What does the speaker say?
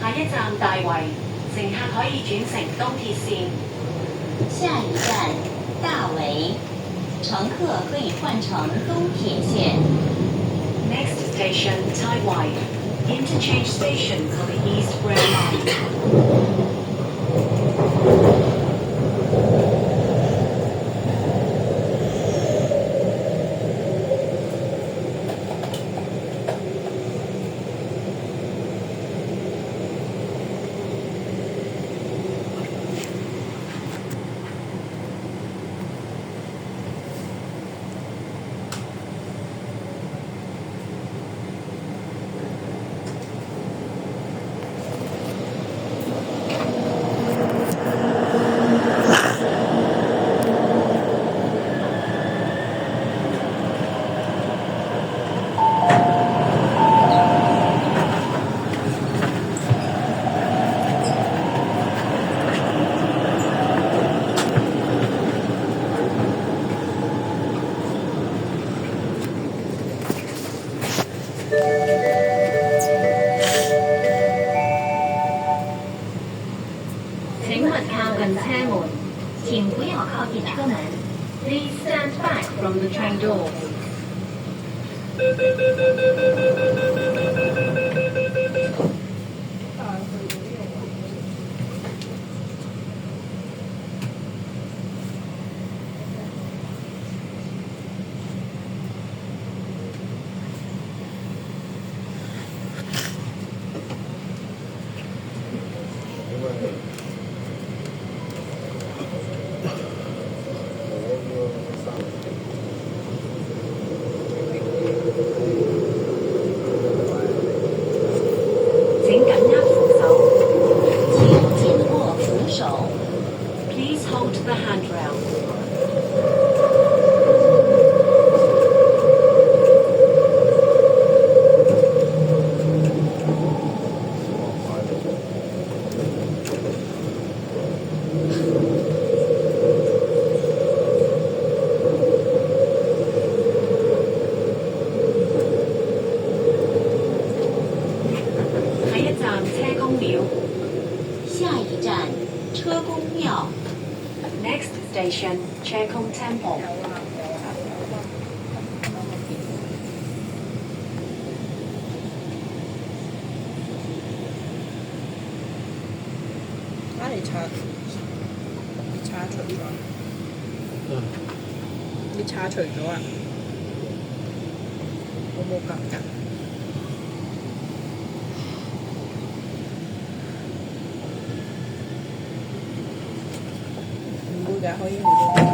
下一站大圍，乘客可以轉乘東鐵線。下一站大圍，乘客可以換乘東鐵線。Next station, Taiwai. Interchange station for the East Rail Line. 請勿靠近車門，請不要靠近車門。Please stand back from the train doors. 請緊握扶手。請緊握扶手。 Please hold the handrail. 下一站車公廟。下一站車公廟。 Next station, Chekong Temple. 你拆除咗？你拆除咗啊？我冇撳㗎。唔會㗎，可以好多。